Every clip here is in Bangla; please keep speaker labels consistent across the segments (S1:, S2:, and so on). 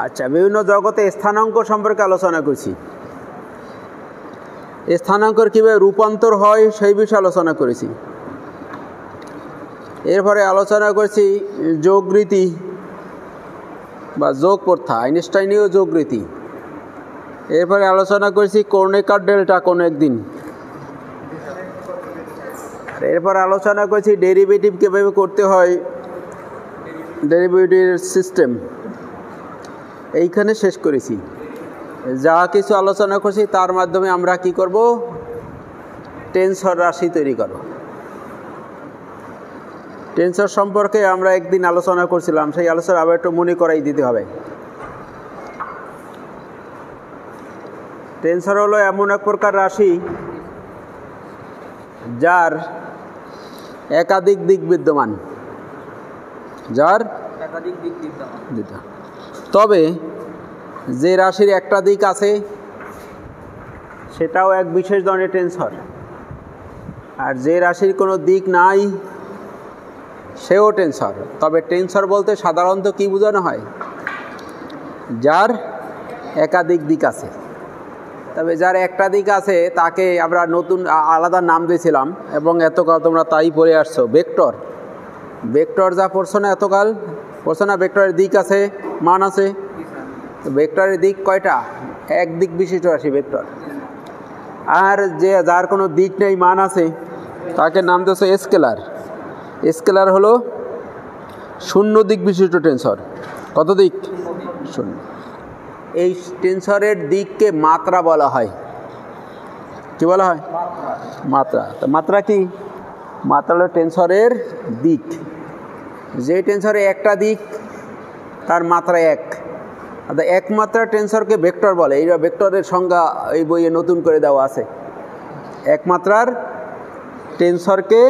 S1: আচ্ছা, বিভিন্ন জগতে স্থানাঙ্ক সম্পর্কে আলোচনা করছি। স্থানাঙ্কর কীভাবে রূপান্তর হয় সেই বিষয়ে আলোচনা করেছি। এরপরে আলোচনা করছি যোগরীতি বা যোগ প্রথা, আইনস্টাইনীয় যোগরীতি। এরপরে আলোচনা করেছি কর্ণিকার ডেল্টা কোনো একদিন। এরপর আলোচনা করেছি ডেরিভেটিভ কীভাবে করতে হয়, ডেরিভেটিভ সিস্টেম। এইখানে শেষ করেছি। যা কিছু আলোচনা করছি তার মাধ্যমে আমরা কি করব, টেনসর রাশি তৈরি করব। টেনসর সম্পর্কে আমরা একদিন আলোচনা করছিলাম, সেই আলোচনা আবার একটু মনে করাই দিতে হবে। টেনসর হলো এমন এক প্রকার রাশি যার একাধিক দিক বিদ্যমান, তবে যে রাশির একটা দিক আছে সেটাও এক বিশেষ ধরনের টেনসর, আর যে রাশির কোনো দিক নাই সেও টেনসর। তবে টেনসর বলতে সাধারণত কি বোঝানো হয়, যার একাধিক দিক আছে। তবে যার একটা দিক আছে তাকে আমরা নতুন আলাদা নাম দিয়েছিলাম, এবং এতকাল তোমরা তাই পড়ে আসছো, ভেক্টর। ভেক্টর যা পড়ছো না এতকাল, পড়ছো না ভেক্টরের দিক আছে, মান আছে। তো ভেক্টরের দিক কয়টা, এক দিক বিশিষ্ট রাশি ভেক্টর। আর যে যার কোনো দিক নেই, মান আছে, তাকে নাম দিয়েছো স্কেলার। স্কেলার হলো শূন্য দিক বিশিষ্ট টেনসর। কত দিক? শূন্য। এই টেনসরের দিককে মাত্রা বলা হয়। কি বলা হয়? মাত্রা। তো মাত্রা কি? মাত্রা হলো টেনসরের দিক। যে টেনসরে একটা দিক তার মাত্রা এক, অর্থাৎ একমাত্রা টেনসরকে ভেক্টর বলে। এই ভেক্টরের সংজ্ঞা এই বইয়ে নতুন করে দেওয়া আছে। একমাত্রার টেনসরকে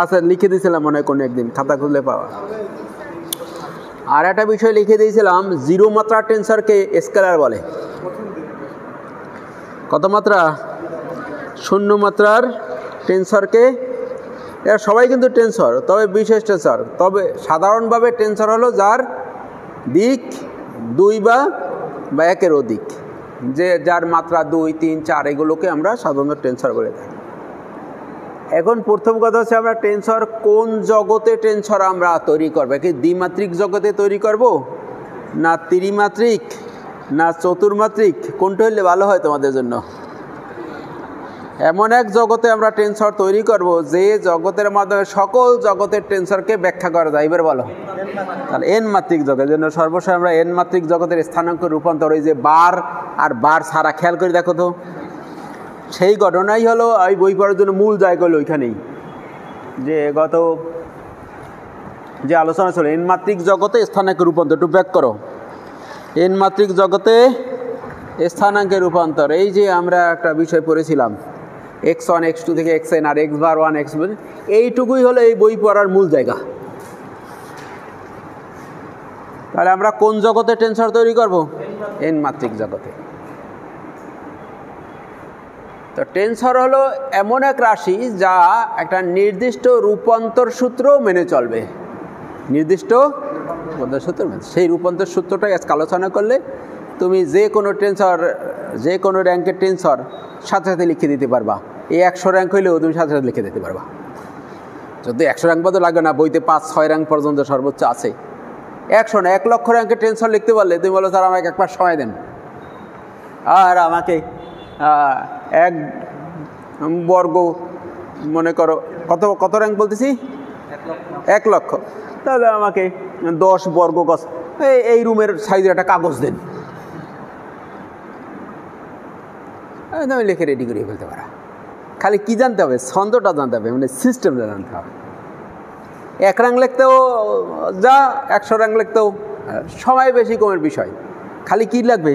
S1: আচ্ছা লিখে দিয়েছিলাম মনে হয় কোনো একদিন, খাতা খুললে পাওয়া। আর একটা বিষয় লিখে দিয়েছিলাম, জিরো মাত্রার টেনসরকে স্কেলার বলে। কত মাত্রা? শূন্য মাত্রার টেনসরকে, এরা সবাই কিন্তু টেনসর, তবে বিশেষ টেনসর। তবে সাধারণভাবে টেনসর হলো যার দিক দুই বা একের অধিক, যে যার মাত্রা 2, 3, 4 এগুলোকে আমরা সাধারণত টেনসর বলে থাকি। এখন প্রথম কথা হচ্ছে, আমরা টেনসর কোন জগতে টেনসর আমরা তৈরি করবো? কি দ্বিমাত্রিক জগতে তৈরি করব, না ত্রিমাত্রিক, না চতুর্মাত্রিক? কোনটা হলে ভালো হয় তোমাদের জন্য? এমন এক জগতে আমরা টেনসর তৈরি করব যে জগতের মাধ্যমে সকল জগতের টেনসরকে ব্যাখ্যা করা যায়। এবার বলো, তাহলে এন মাত্রিক জগতের জন্য সর্বশেষ আমরা এন মাত্রিক জগতের স্থানাঙ্ক রূপান্তর, ওই যে বার আর বার ছাড়া, খেয়াল করে দেখো তো, সেই ঘটনাই হলো এই বই পড়ার জন্য মূল জায়গা হলো ওইখানেই, যে গত যে আলোচনা ছিল এন মাত্রিক জগতে স্থানাঙ্ক রূপান্তর। একটু ব্যাক করো, এন মাত্রিক জগতে স্থানাঙ্কের রূপান্তর। এই যে আমরা একটা বিষয় পড়েছিলাম, x1 x2 থেকে xn আর x বার 1 x, এইটুকুই হলো এই বই পড়ার মূল জায়গা। তাহলে আমরা কোন জগতে টেনসর তৈরি করব? এন মাত্রিক জগতে। তো টেনসর হলো এমন এক রাশি যা একটা নির্দিষ্ট রূপান্তর সূত্র মেনে চলবে। নির্দিষ্ট রূপান্তর সূত্র, সেই রূপান্তর সূত্রটাই আজকে আলোচনা করলে তুমি যে কোনো টেনসর, যে কোনো র্যাঙ্কের টেনসর সাথে সাথে লিখে দিতে পারবা। এই 100 র্যাঙ্ক হইলেও তুমি সাথে সাথে লিখে দিতে পারবা। যদি 100 র্যাঙ্ক পর্যন্ত লাগবে না, বইতে 5-6 র্যাঙ্ক পর্যন্ত সর্বোচ্চ আছে। 100 না, 1 লক্ষ র্যাঙ্কের টেনসর লিখতে পারলে তুমি বলো, স্যার আমাকে একবার সময় দেন, আর আমাকে 1 বর্গ, মনে করো কত র্যাঙ্ক বলতেছি, 1 লক্ষ, তাহলে আমাকে 10 বর্গ গজ এই রুমের সাইজের একটা কাগজ দেন, আমি লিখে রেডি করে ফেলতে পারা। খালি কি জানতে হবে? ছন্দটা জানতে হবে, মানে সিস্টেমটা জানতে হবে। 1 র্যাঙ্ক লিখতেও যা, 100 র্যাঙ্ক লিখতেও সময় বেশি কমের বিষয়, খালি কি লাগবে?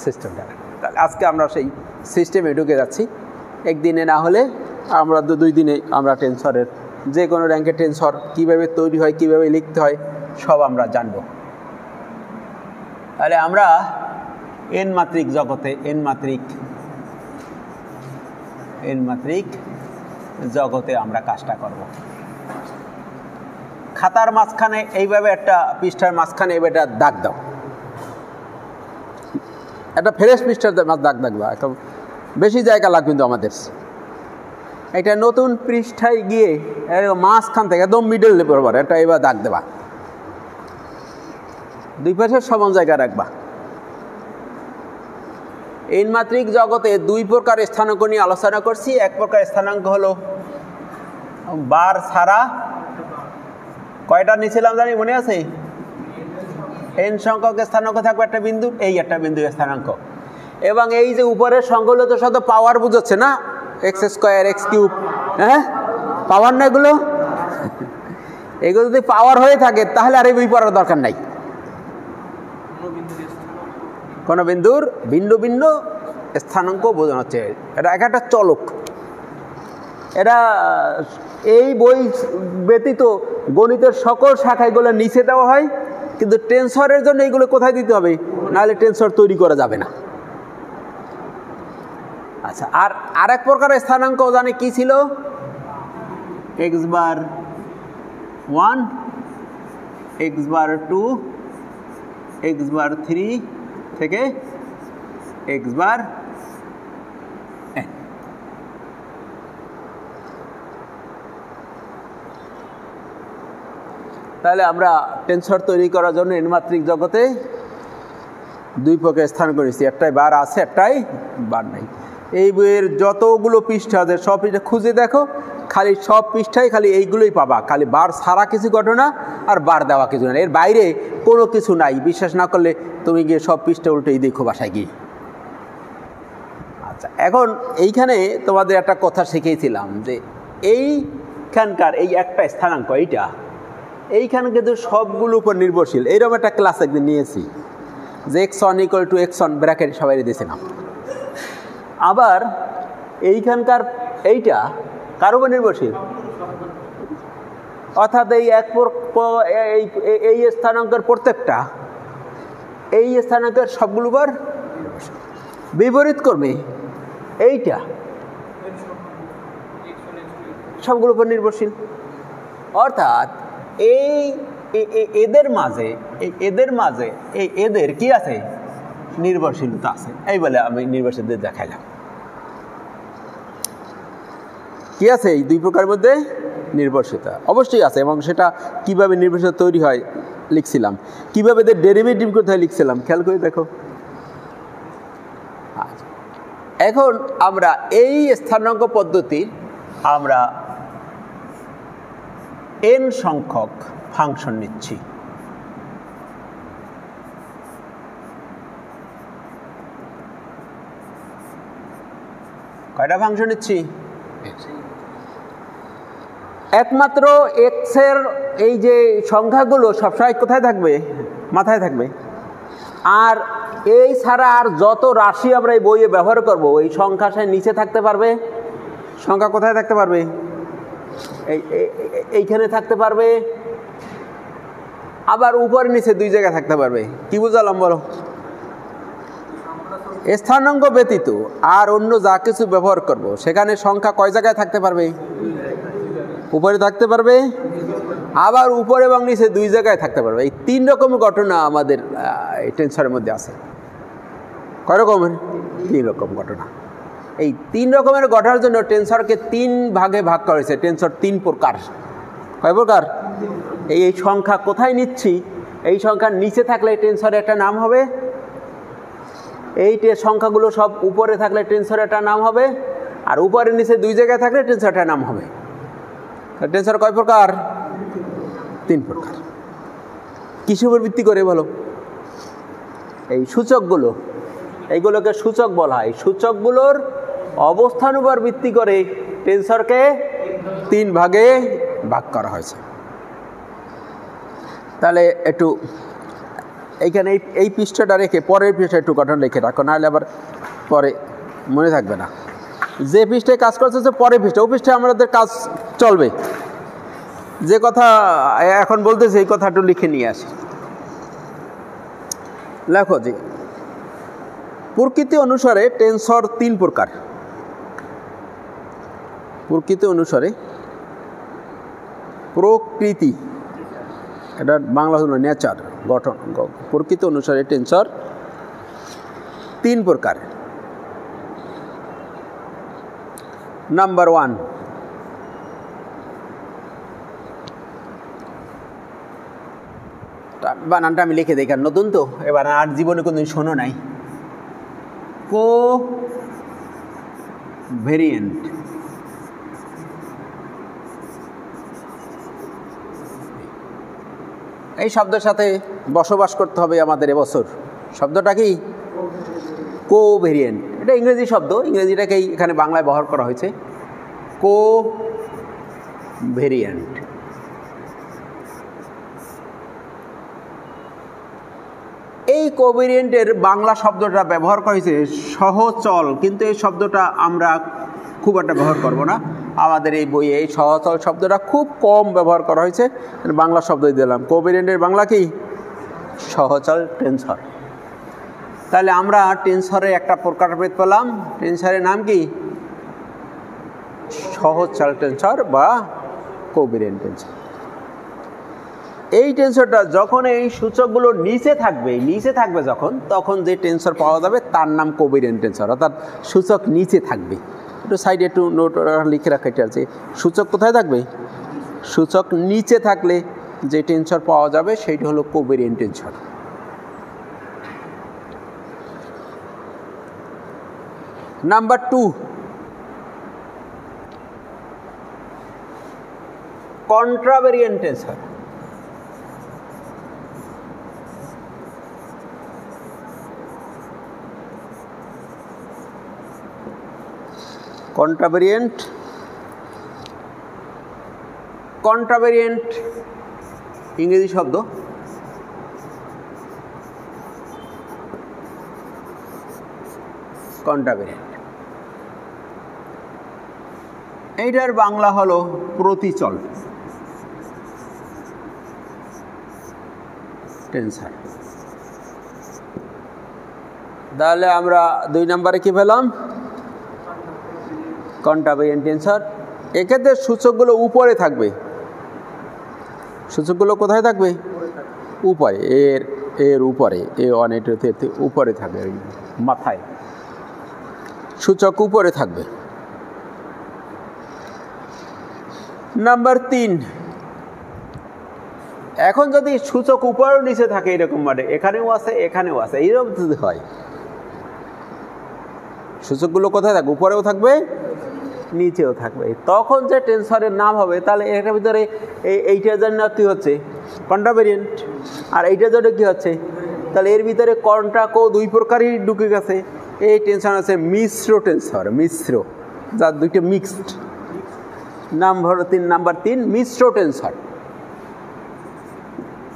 S1: সিস্টেমটা। তাহলে আজকে আমরা সেই সিস্টেমে ঢুকে যাচ্ছি। একদিনে না হলে আমরা 2 দিনে আমরা টেনসরের যে কোনো র্যাঙ্কের টেনসর কীভাবে তৈরি হয়, কীভাবে লিখতে হয়, সব আমরা জানব। তাহলে আমরা এন মাত্রিক জগতে, এন মাত্রিক জগতে আমরা কাজটা করব। খাতার মাঝখানে এইভাবে একটা পৃষ্ঠার মাঝখানে এইভাবে একটা দাগ দাও, একটা ফ্রেশ পৃষ্ঠার দাগ দাগবা, একটা বেশি জায়গা লাগবে কিন্তু আমাদের। এটা নতুন পৃষ্ঠায় গিয়ে মাঝখান থেকে একদম মিডল বরাবর এটা এবার দাগ দেবা, দুই পাশে সমান জায়গা রাখবা। এই মাত্রিক জগতে দুই প্রকার স্থানাঙ্ক নিয়ে আলোচনা করছি। এক প্রকার স্থানাঙ্ক হলো বার ছাড়া, কয়টা নিয়েছিলাম জানি মনে আছে? এন সংখ্যক স্থানাঙ্ক থাকবে একটা বিন্দু, এই একটা বিন্দু স্থানাঙ্ক, এবং এই যে উপরের সংখ্যাগুলো তো শুধু পাওয়ার বুঝাচ্ছে না, এক্স স্কোয়ার এক্স কিউব, হ্যাঁ পাওয়ার না এগুলো। এগুলো যদি পাওয়ার হয়ে থাকে তাহলে আর এই বই পড়ার দরকার নাই। কোন বিন্দুর ভিন্ন ভিন্ন স্থানাঙ্ক বোঝানো হচ্ছে, এটা এক একটা চলক। এটা এই বই ব্যতীত গণিতের সকল শাখাগুলো নিচে দেওয়া হয়, কিন্তু টেনসরের জন্য এইগুলো কোথায় দিতে হবে, নাহলে টেনসর তৈরি করা যাবে না। আচ্ছা, আর আরেক প্রকার স্থানাঙ্ক জানে কি ছিল? X bar 1, x bar 2, x bar 3 থেকে এক্স বার n। তাহলে আমরা টেনসর তৈরি করার জন্য এনমাত্রিক জগতে দুই প্রকার স্থান করেছি, একটাই বার আছে, একটাই বার নাই। এই বইয়ের যতগুলো পৃষ্ঠা আছে সব পৃষ্ঠা খুঁজে দেখো, খালি সব পৃষ্ঠায় খালি এইগুলোই পাবা, খালি বার ছাড়া কিছু ঘটনা আর বার দেওয়া কিছু না, এর বাইরে কোনো কিছু নাই। বিশ্বাস না করলে তুমি গিয়ে সব পৃষ্ঠা উল্টেই দেখো বাসায় গিয়ে। আচ্ছা, এখন এইখানে তোমাদের একটা কথা শিখিয়েছিলাম যে এইখানকার এই একটা স্থানাঙ্ক এইখানে কিন্তু সবগুলো উপর নির্ভরশীল। এইরকম একটা ক্লাস একদিন নিয়েছি যে x1 = x1 ব্র্যাকেট সবাই দিয়েছিলাম। আবার এইখানকার এইটা কার উপর নির্ভরশীল? অর্থাৎ এই স্থানাঙ্কের প্রত্যেকটা এই স্থানাঙ্কের সবগুলো উপর বিপরীত করবে, এইটা সবগুলো উপর নির্ভরশীল। অর্থাৎ এদের মাঝে এদের কি আছে? নির্ভরশীলতা আছে। এই বলে আমি নির্ভরশীলদের দেখাইলাম কি আছে এই দুই প্রকারের মধ্যে নির্ভরশীলতা অবশ্যই আছে, এবং সেটা কিভাবে নির্ভরশীলতা তৈরি হয় লিখছিলাম, কিভাবে এদের ডেরিভেটিভ করতে হয় লিখছিলাম, খেয়াল করে দেখো। এখন আমরা এই স্থানাঙ্ক পদ্ধতির আমরা n সংখ্যক ফাংশন নিচ্ছি। কয়টা ফাংশন নিচ্ছি? একমাত্র x এর এই যে সংখ্যাগুলো সবসময় কোথায় থাকবে? মাথায় থাকবে। আর এই ছাড়া আর যত রাশি আমরা এই বইয়ে ব্যবহার করব, এই সংখ্যা সে নিচে থাকতে পারবে। সংখ্যা কোথায় থাকতে পারবে? এইখানে থাকতে পারবে, আবার উপরে নিচে দুই জায়গায় থাকতে পারবে। কি বুঝালাম বলো? স্থানাঙ্ক ব্যতীত আর অন্য যা কিছু ব্যবহার করব সেখানে সংখ্যা কয় জায়গায় থাকতে পারবে? উপরে থাকতে পারবে, আবার উপরে এবং নিচে দুই জায়গায় থাকতে পারবে। এই তিন রকমের ঘটনা আমাদের টেনসরের মধ্যে আছে। কয় রকমের? তিন রকম ঘটনা। এই তিন রকমের ঘটনার জন্য টেনসরকে তিন ভাগে ভাগ করেছে। টেনসর তিন প্রকার। কয় প্রকার? এই সংখ্যা কোথায় নিচ্ছি, এই সংখ্যার নিচে থাকলে টেনসরের একটা নাম হবে, এই সংখ্যাগুলো সব উপরে থাকলে টেনসরের একটা নাম হবে, আর উপরে নিচে দুই জায়গায় থাকলে টেনসরটার নাম হবে। টেনসর কয় প্রকার? তিন প্রকার। কিসের উপর ভিত্তি করে বলো? এই সূচকগুলো, এইগুলোকে সূচক বলা হয়। সূচকগুলোর অবস্থান উপর ভিত্তি করে টেনসরকে তিন ভাগে ভাগ করা হয়েছে। তাহলে একটু এইখানে এই পৃষ্ঠাটা রেখে পরের পৃষ্ঠায় একটু গঠন লিখে রাখো, নাহলে আবার পরে মনে থাকবে না। যে পৃষ্ঠায় কাজ করছে পরের পৃষ্ঠা, ওই পৃষ্ঠায় আমাদের কাজ চলবে। যে কথা এখন বলতেছে এই কথা একটু লিখে নিয়ে আসি। লেখো যে প্রকৃতি অনুসারে টেনসর তিন প্রকার। প্রকৃতি অনুসারে প্রকৃতি এটা বাংলা হলো নেচার, গঠন, প্রকৃতি অনুসারে টেন্সর 3 প্রকার। নাম্বার 1, বানানটা আমি লিখে দিই, কারণ নতুন তো, এবার আর জীবনে কোনোদিন শোনো নাই। কোভেরিয়েন্ট, এই শব্দের সাথে বসবাস করতে হবে আমাদের এবছর। শব্দটা কি? কোভেরিয়েন্ট। এটা ইংরেজি শব্দ, ইংরেজিটাকেই এখানে বাংলায় ব্যবহার করা হয়েছে, কোভেরিয়েন্ট। এই কোভেরিয়েন্টের বাংলা শব্দটা ব্যবহার করা হয়েছে সহচল, কিন্তু এই শব্দটা আমরা খুব একটা ব্যবহার করব না। আমাদের এই বইয়ে এই সহচল শব্দটা খুব কম ব্যবহার করা হয়েছে, বাংলা শব্দই দিলাম। কোভেরিয়েন্টের বাংলা কি? সহচল টেন্সর। তাহলে আমরা টেন্সরের একটা প্রকারভেদ পেলাম। টেন্সরের নাম কি? সহচল টেন্সর বা কোভেরিয়েন্ট টেন্সর। এই টেন্সরটা যখন এই সূচকগুলো নিচে থাকবে যখন, তখন যে টেন্সর পাওয়া যাবে তার নাম কোভেরিয়েন্ট টেন্সর, অর্থাৎ সূচক নিচে থাকবে। একটু সাইডে একটু নোট লিখে রাখা, এটা আছে সূচক কোথায় থাকবে? সূচক নিচে থাকলে যে টেন্সর পাওয়া যাবে সেইটা হলো covariant tensor. Number 2, contravariant tensor. Contravariant ইংরেজি শব্দ। কন্ট্রাভেরিয়েন্ট, এইটার বাংলা হলো প্রতিচল টেন্সর। তাহলে আমরা 2 নম্বরে কি পেলাম? কন্ট্রাভেরিয়েন্ট টেন্সর। এক্ষেত্রে সূচকগুলো উপরে থাকবে। সূচকগুলো কোথায় থাকবে? উপরে, এর উপরে, উপরে থাকবে, মাথায় সূচক উপরে থাকবে। নাম্বার 3, এখন যদি সূচক উপরেও নিচে থাকে এরকম, মানে এখানেও আছে এখানেও আছে, এইরকম যদি হয়, সূচকগুলো কোথায় থাকবে? উপরেও থাকবে নিচেও থাকবে, তখন যে টেন্সরের নাম হবে, তাহলে এটার ভিতরে এইটার জন্য কি হচ্ছে? কন্ট্রাভেরিয়েন্ট। আর এইটার জন্য কি হচ্ছে? তাহলে এর ভিতরে কন্ট্রা কো 2 প্রকারই ঢুকে গেছে। এই টেন্সর আছে মিশ্র টেন্সর, মিশ্র, যার 2টা মিক্সড। নাম্বার 3 মিশ্র টেন্সর।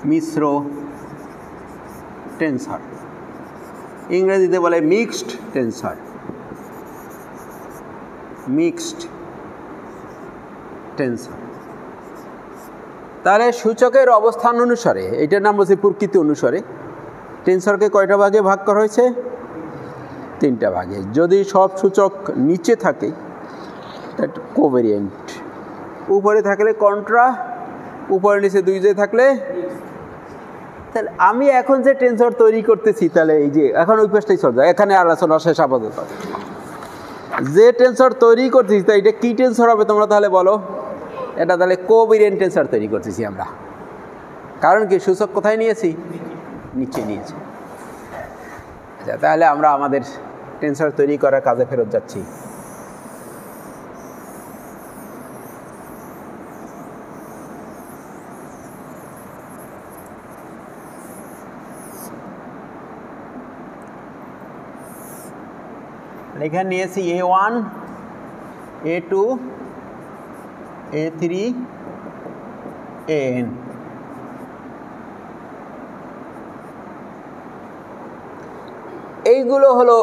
S1: মিশ্র টেন্সর ইংরেজিতে বলে মিক্সড টেন্সর। Mixed tensor. তাহলে সূচকের অবস্থান অনুসারে, এইটার নাম হচ্ছে প্রকৃতি অনুসারে, টেন্সরকে কয়টা ভাগে ভাগ করা হয়েছে? 3টা ভাগে। যদি সব সূচক নিচে থাকে কোভেরিয়েন্ট, উপরে থাকলে কন্ট্রা, উপরে নিচে 2 থাকলে। তাহলে আমি এখন যে টেন্সর তৈরি করতেছি, তাহলে এই যে এখন ওই পাশটাই চল যায়, এখানে আলোচনা শেষ আপাতত। যে টেন্সর তৈরি করতেছি তা এটা কি টেন্সর হবে তোমরা তাহলে বলো? এটা তাহলে কোভেরিয়েন্ট টেন্সর তৈরি করতেছি আমরা। কারণ কি? সূচক কোথায় নিয়েছি? নিচে নিয়েছি। আচ্ছা, তাহলে আমরা আমাদের টেন্সর তৈরি করার কাজে ফেরত যাচ্ছি। এখানে নিয়েছি A1, A2, A3, AN। এইগুলো হলো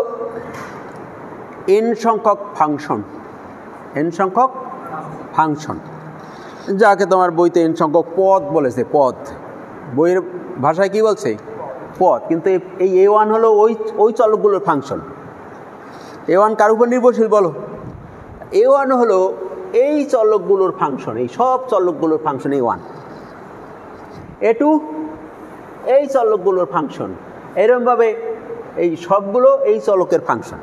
S1: n সংখ্যক ফাংশন। n সংখ্যক ফাংশন, যাকে তোমার বইতে n সংখ্যক পদ বলেছে। পদ বইয়ের ভাষায় কি বলছে? পদ। কিন্তু এই A1 হলো ওই চলকগুলোর ফাংশন। A1 কার উপর নির্ভরশীল বলো? A1 হলো এই চলকগুলোর ফাংশন, এই সব চলকগুলোর ফাংশন A1। A2 এই চলকগুলোর ফাংশন। এরকমভাবে এই সবগুলো এই চলকের ফাংশন।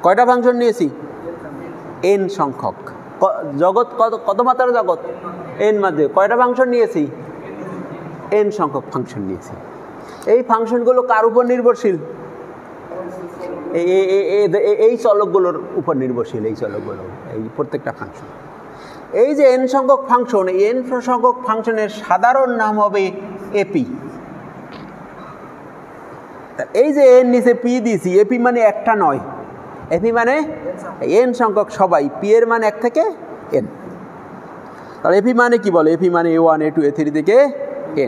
S1: কয়টা ফাংশন নিয়েছি? n সংখ্যক। জগৎ কত মাত্রার জগৎ? n মাধ্যমে। কয়টা ফাংশন নিয়েছি? n সংখ্যক ফাংশন নিয়েছি। এই ফাংশনগুলো কার উপর নির্ভরশীল? এই চলকগুলোর উপর নির্ভরশীল। এই চলকগুলো, এই প্রত্যেকটা ফাংশন। এই যে n সংখ্যক ফাংশন, এই n সংখ্যক ফাংশনের সাধারণ নাম হবে এপি। এই যে n নিচে পি দিয়েছি, এপি মানে একটা নয়, এপি মানে n সংখ্যক সবাই, পি এর মান 1 থেকে n। তাহলে এপি মানে কি বলে? এপি মানে A1 A2 A3 থেকে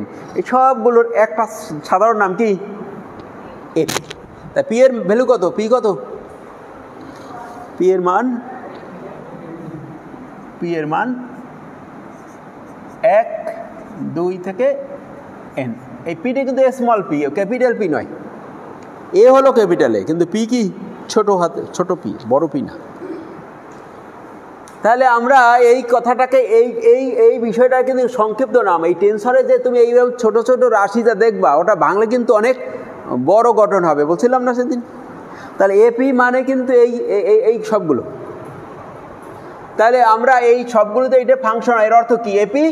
S1: n। এই সবগুলোর একটা সাধারণ নাম কি? এপি। তা পি এর ভ্যালু কত? পি কত? পি এর মান 1 2 থেকে n। এই পিটা কিন্তু স্মল পি, ক্যাপিটাল পি নয়। এ হলো ক্যাপিটাল এ, কিন্তু পি কি? ছোট হাতে, ছোট পি, বড় পি না। তাহলে আমরা এই কথাটাকে এই বিষয়টা কিন্তু সংক্ষিপ্ত নাম। এই টেনসরে যে তুমি এইভাবে ছোট ছোট রাশিটা দেখবা, ওটা বাংলা কিন্তু অনেক বড় গঠন হবে, বলছিলাম না সেদিন। তাহলে এপি মানে কিন্তু এই সবগুলো। তাহলে আমরা এই সবগুলোতে এইটা ফাংশন, এর অর্থ কি? এপি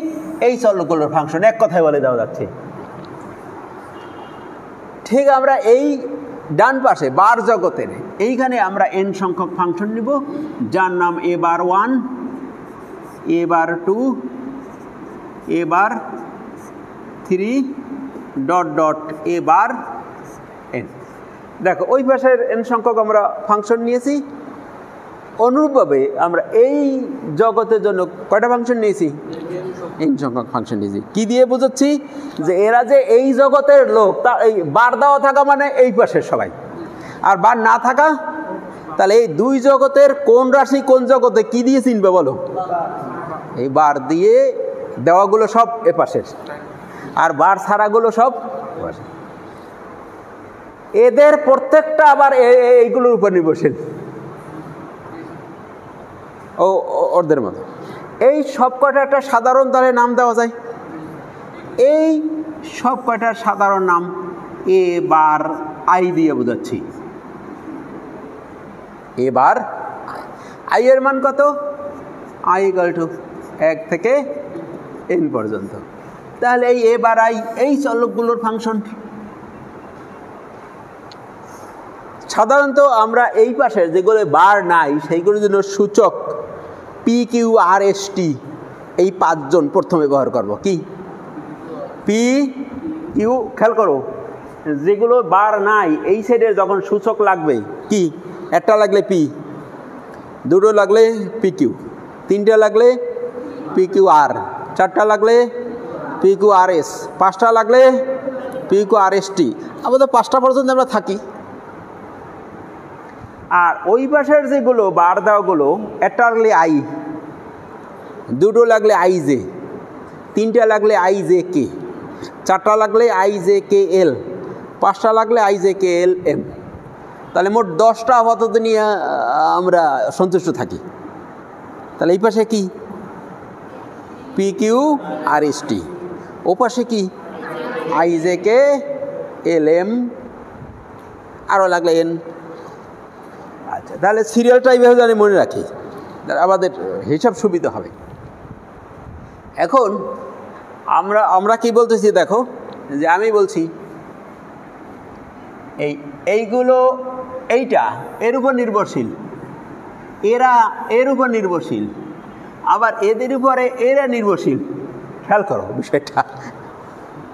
S1: এই চলকগুলোর ফাংশন, এক কথায় বলে দেওয়া যাচ্ছে। ঠিক আমরা এই ডান পাশে বার জগতের এইখানে আমরা n সংখ্যক ফাংশন নিব, যার নাম a bar 1, a bar 2, a bar 3 dot dot a bar n। দেখো ওই পাশের n সংখ্যক আমরা ফাংশন নিয়েছি। অনুরূপভাবে আমরা এই জগতের জন্য কয়টা ফাংশন নিয়েছি? n সংখ্যক ফাংশন নিয়েছি। কি দিয়ে বোঝাচ্ছি? যে এরা যে এই জগতের লোক, তা এই বার দেওয়া থাকা মানে এই পাশের সবাই, আর বার না থাকা, তাহলে এই দুই জগতের কোন রাশি কোন জগতে কি দিয়ে চিনবে বলো? এই বার দিয়ে দেওয়াগুলো সব এ পাশের, আর বার ছাড়াগুলো সব এদের প্রত্যেকটা আবার এইগুলোর উপর নির্ভরশীল, ওদের মতো। এই সব কয়টা একটা সাধারণ তাহলে নাম দেওয়া যায়। এই সব কয়টার সাধারণ নাম এ বার আই দিয়ে বোঝাচ্ছি। এবার আই এর মান কত? আই ইকুয়াল টু 1 থেকে n পর্যন্ত। তাহলে এই এ বার আই এই চলকগুলোর ফাংশন। সাধারণত আমরা এই পাশের যেগুলো বার নাই সেইগুলোর জন্য সূচক পি কিউ আর এস টি এই 5 জন প্রথমে ব্যবহার করব। কি? পি কিউ, খেয়াল করো, যেগুলো বার নাই এই সাইডে যখন সূচক লাগবে, কি? একটা লাগলে পি, দুটো লাগলে পি কিউ, তিনটা লাগলে পি কিউ আর, চারটা লাগলে পি কিউ আর এস, পাঁচটা লাগলে পি কিউ আর এস টি। আমাদের 5টা পর্যন্ত আমরা থাকি। আর ওই পাশের যেগুলো বার দেওয়াগুলো, একটা লাগলে আই, দুটো লাগলে আই জে, তিনটা লাগলে আই জে কে, চারটা লাগলে আই জে কে এল, পাঁচটা লাগলে I J K L M. তাহলে মোট 10টা আপাতত নিয়ে আমরা সন্তুষ্ট থাকি। তাহলে এই পাশে কি? P Q R S T. ও পাশে কি? I J K L M, আরও লাগলে এন। আচ্ছা, তাহলে সিরিয়ালটা এইভাবে জানি মনে রাখি, আমাদের হিসাব সুবিধা হবে। এখন আমরা কি বলতেছি দেখো, যে আমি বলছি এইগুলো এইটা এর উপর নির্ভরশীল, এরা এর উপর নির্ভরশীল, আবার এদের উপরে এরা নির্ভরশীল। খেয়াল করো বিষয়টা।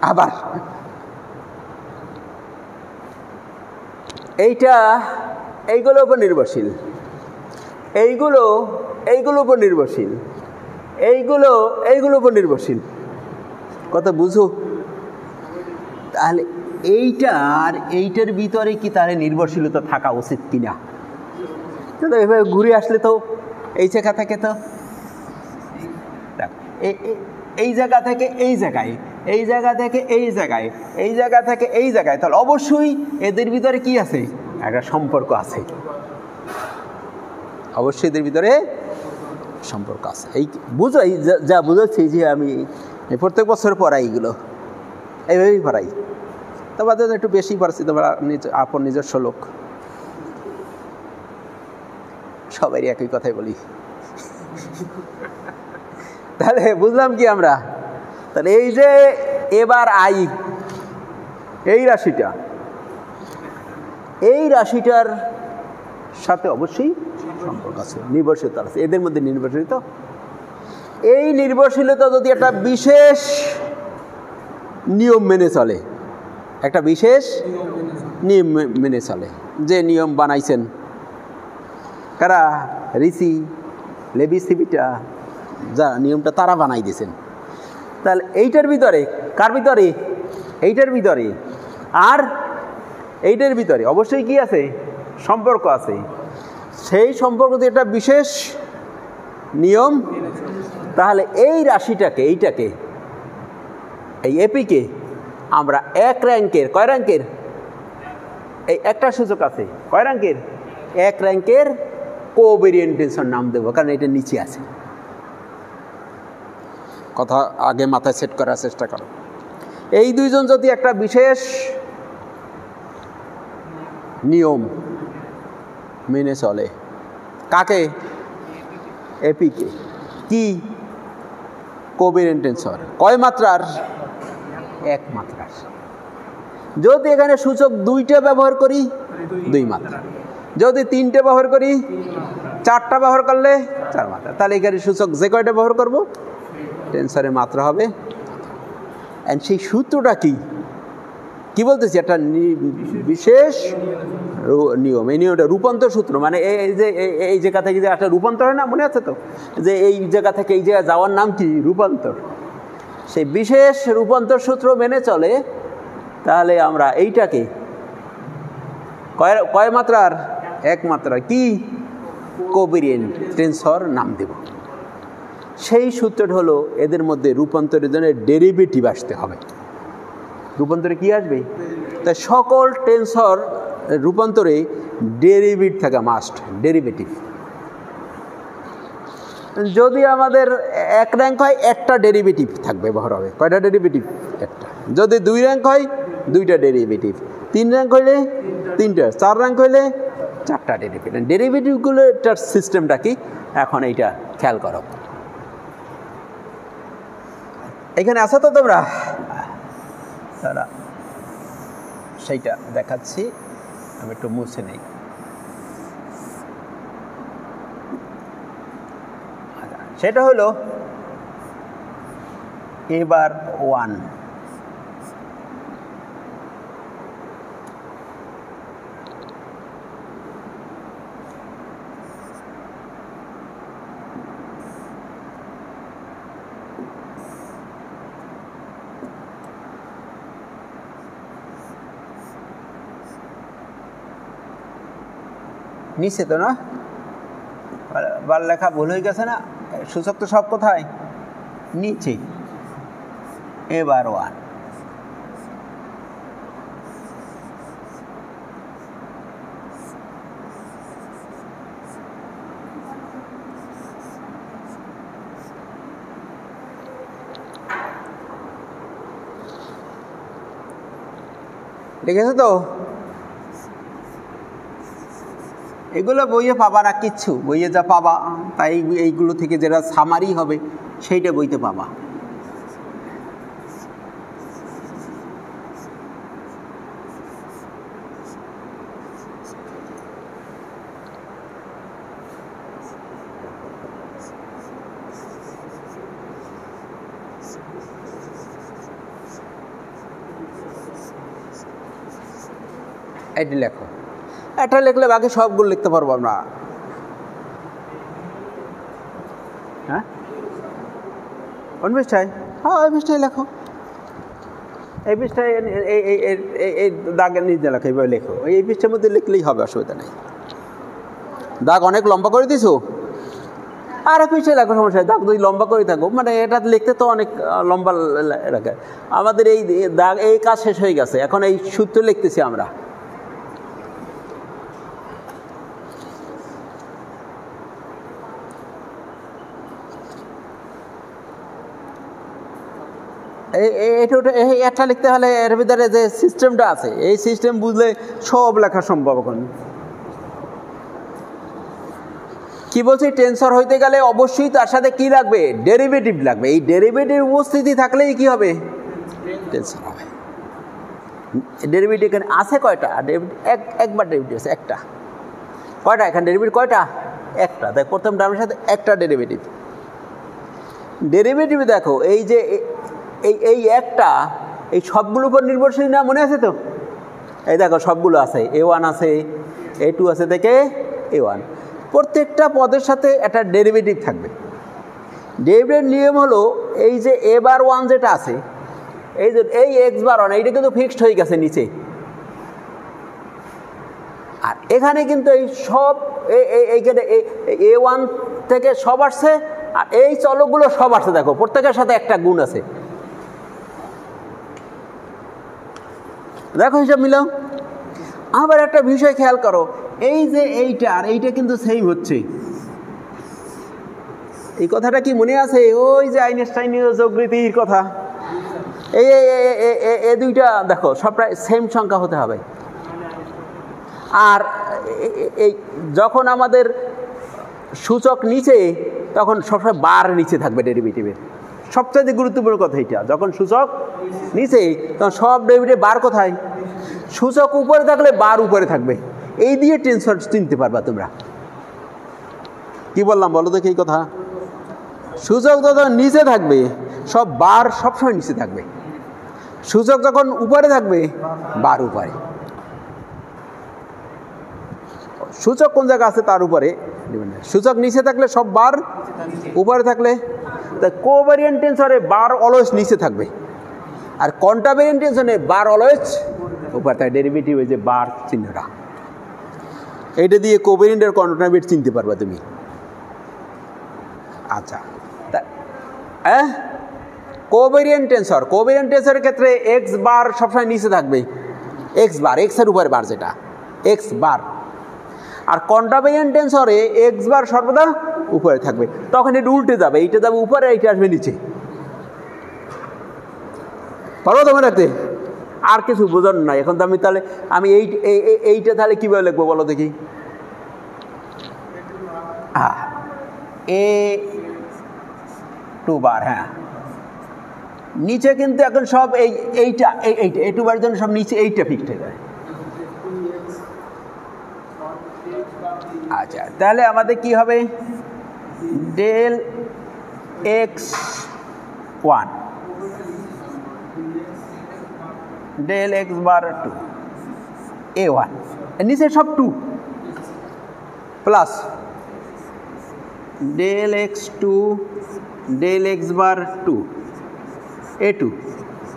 S1: আবার এইটা এইগুলোর উপর নির্ভরশীল, এইগুলোর উপর নির্ভরশীল, এইগুলোর উপর নির্ভরশীল। কথা বুঝো? তাহলে এইটা আর এইটার ভিতরে কি তাহলে নির্ভরশীলতা থাকা উচিত কিনা? এভাবে ঘুরে আসলে তো এই জায়গা থেকে তো এই জায়গা থেকে এই জায়গায়, এই জায়গা থেকে এই জায়গায়, এই জায়গা থেকে এই জায়গায়, তাহলে অবশ্যই এদের ভিতরে কি আছে? একটা সম্পর্ক আছে। অবশ্যই এদের ভিতরে সম্পর্ক আছে। এই বুঝাই যা বুঝাচ্ছি যে আমি প্রত্যেক বছর পড়াই এইগুলো। এইভাবেই পড়াই। তোমাদের একটু বেশি পড়াচ্ছি, তোমরা আপন নিজস্ব লোক, সবাই একই কথাই বলি। তাহলে বুঝলাম কি আমরা, তাহলে এই যে এবার আই, এই রাশিটার সাথে অবশ্যই সম্পর্ক আছে, নির্ভরশীলতা আছে, এদের মধ্যে নির্ভরশীলতা। এই নির্ভরশীলতা যদি একটা বিশেষ নিয়ম মেনে চলে, একটা বিশেষ নিয়ম মেনে চলে, যে নিয়ম বানাইছেন কারা, ঋষি লেবিসিবিটা, যা নিয়মটা তারা বানাই দিয়েছেন, তাহলে এইটার ভিতরে, কার ভিতরে, এইটার ভিতরে আর এইটার ভিতরে অবশ্যই কি আছে, সম্পর্ক আছে। সেই সম্পর্ক দিয়ে একটা বিশেষ নিয়ম, তাহলে এই রাশিটাকে, এইটাকে, এই এপিকে আমরা এক র্যাঙ্কের, কয় র্যাঙ্কের, এই একটা সূচক আছে, কয় র্যাঙ্কের, এক র্যাঙ্কের কোভেরিয়েন্ট টেনসর নাম দেবো, কারণ এটা নিচে আছে। কথা আগে মাথায় সেট করার চেষ্টা করো। এই দুইজন যদি একটা বিশেষ নিয়ম মেনে চলে, কাকে, এপিকে, কি, কোভেরিয়েন্ট টেনসর, কয় মাত্রার, এক মাত্রার। যদি এখানে সূচক দুইটা ব্যবহার করি, দুই মাত্রা, যদি তিনটে ব্যবহার করি, চারটা ব্যবহার করলে চার মাত্রা, তাহলে এখানে সূচক যে কয়টা ব্যবহার করব টেনসরের মাত্রা হবে। অ্যান্ড সেই সূত্রটা কি বলতেছি, একটা বিশেষ নিয়ম। এই নিয়মটা রূপান্তর সূত্র, মানে এই জায়গা থেকে যে একটা রূপান্তর হয় না, মনে আছে তো, যে এই জায়গা থেকে এই জায়গায় যাওয়ার নাম কি, রূপান্তর। সেই বিশেষ রূপান্তর সূত্র মেনে চলে, তাহলে আমরা এইটাকে কয় মাত্রার, এক মাত্রা, কি, কোভেরিয়েন্ট টেনসর নাম দেব। সেই সূত্রটা হলো এদের মধ্যে রূপান্তরের জন্য ডেরিভেটিভ আসতে হবে। রূপান্তরে কি আসবে, তাই সকল টেনসর রূপান্তরে ডেরিভেটিভ থাকা মাস্ট, ডেরিভেটিভ। যদি আমাদের এক র্যাঙ্ক হয়, একটা ডেরিভেটিভ থাকবে, ব্যবহার হবে, কয়টা ডেরিভেটিভ, একটা। যদি দুই র্যাঙ্ক হয়, দুইটা ডেরিভেটিভ। তিন র্যাঙ্ক হইলে তিনটা, চার র্যাঙ্ক হইলে চারটা ডেরিভেটিভ। ডেরিভেটিভগুলোটার সিস্টেমটা কি, এখন এইটা খেয়াল করো। এখানে আসো তো তোমরা, তারা সেইটা দেখাচ্ছি, আমি একটু মুছে নেই। সেটা হলো এবার ওয়ান, নিচে তো না, বার লেখা ভুল হয়ে গেছে না, সূচক তো সব কোথায়, নিচে। এবার ওয়ান, লিখেছো তো? এগুলো বইয়ে পাবা না কিচ্ছু, বইয়ে যা পাবা তাই এইগুলো থেকে যেটা সামারি হবে সেইটা বইতে পাবা। এটি লেখো, এটা লিখলে বাকি সবগুলো লিখতে পারবো আমরা। হ্যাঁ, কোন পৃষ্ঠায়? হ্যাঁ, ওই পৃষ্ঠায় লেখো, এই পৃষ্ঠায় এই দাগের নিচে লেখো, এইভাবে লেখো, এই পৃষ্ঠার মধ্যে লিখলেই হবে, অসুবিধা নেই। দাগ অনেক লম্বা করে দিছো, আর এক পৃষ্ঠায় লেখো, সমস্যা। দাগ যদি লম্বা করে থাকো, মানে এটা লিখতে তো অনেক লম্বা রাখে। আমাদের এই দাগ, এই কাজ শেষ হয়ে গেছে, এখন এই সূত্র লিখতেছি আমরা। একটা লিখতে হলে এর ভিতরে যে সিস্টেমটা আছে এই সিস্টেম বুঝলে সব লেখা সম্ভব। এখন কি বলছি, টেন্সর হইতে গেলে অবশ্যই তার সাথে কি লাগবে, ডেরিভেটিভ লাগবে। এই ডেরিভেটিভ উপস্থিতি থাকলেই কি হবে, টেন্সর হবে। ডেরিভেটিভ এখানে আছে কয়টা, একবার ডেরিভেটিভ আছে একটা, কয়টা এখানে ডেরিভেটিভ কয়টা, একটা। দেখ প্রথম টার্মের সাথে একটা ডেরিভেটিভ। ডেরিভেটিভ দেখো এই যে এই একটা, এই সবগুলোর উপর নির্ভরশীল না, মনে আছে তো? এই দেখো সবগুলো আছে, A1 আছে, A2 আছে থেকে A1, প্রত্যেকটা পদের সাথে একটা ডেরিভেটিভ থাকবে। ডেরিভেটিভ নিয়ম হলো এই যে A⁻1 যেটা আছে, এই যে এই x⁻1 এইটা কিন্তু ফিক্সড হয়ে গেছে নিচে, আর এখানে কিন্তু এই সব এইখানে A1 থেকে সব আসছে, আর এই চলকগুলো সব আসছে। দেখো প্রত্যেকের সাথে একটা গুণ আছে, দেখো হিসাব মিলাও। আবার একটা বিষয় খেয়াল করো, এই যে এইটা আর এইটা কিন্তু সেম হচ্ছে। এই কথাটা কি মনে আছে? ওই যে আইনস্টাইনীয় যোগনীতির কথা, এই দুইটা দেখো সবটা সেম সংখ্যা হতে হবে। আর এই যখন আমাদের সূচক নিচে, তখন সবসময় বার নিচে থাকবে ডেরিভেটিভের। সবচেয়ে গুরুত্বপূর্ণ কথা এটা, যখন সূচক নিচে তখন সব ডেরিভেটিভ বার কোথায়, সূচক উপরে থাকলে বার উপরে থাকবে। এই দিয়ে টেন্সর চিনতে পারবা তোমরা। কি বললাম বলো দেখি এই কথা? সূচক যখন নিচে থাকবে সব বার সবসময় নিচে থাকবে, সূচক যখন উপরে থাকবে বার উপরে। সূচক কোন জায়গা আছে তার উপরে, সূচক নিচে থাকলে সব বার উপরে থাকলে। কোভ্যারিয়েন্ট টেন্সরে বার অলওয়েজ নিচে থাকবে, আর কন্ট্রাভেরিয়েন্ট টেন্সরে বার অলওয়েজ উপরে থাকে। ডেরিভেটিভ ওই যে বার চিহ্নটা, এইটা দিয়ে কোভ্যারিয়েন্ট আর কন্ট্রাভেরিয়েন্ট চিনতে পারবা তুমি। আচ্ছা, কোভ্যারিয়েন্ট টেন্সর, কোভ্যারিয়েন্ট টেন্সরের ক্ষেত্রে এক্স বার সবসময় নিচে থাকবে, এক্স বার, এক্সের উপরে বার যেটা এক্স বার। আর কন্ট্রাভেরিয়েন্ট টেন্সরে এক্স বার সর্বদা উপরে থাকবে, তখন এটা উল্টে যাবে, এইটা যাবে উপরে, এইটা আসবে নিচে। পারো তোমার রাখতে? আর কিছু বোঝার নাই এখন তো। আমি তাহলে আমি এইটা তাহলে কীভাবে লিখবো বলো দেখি? A2 বার, হ্যাঁ নিচে কিন্তু এখন সব এইটা A2 বারের জন্য সব নিচে এইটা ফিক্সড হয়ে যায়। আচ্ছা, তাহলে আমাদের কি হবে, del x1 del x⁻2 A1, নিচে সব 2 plus del x2 del x⁻2 A2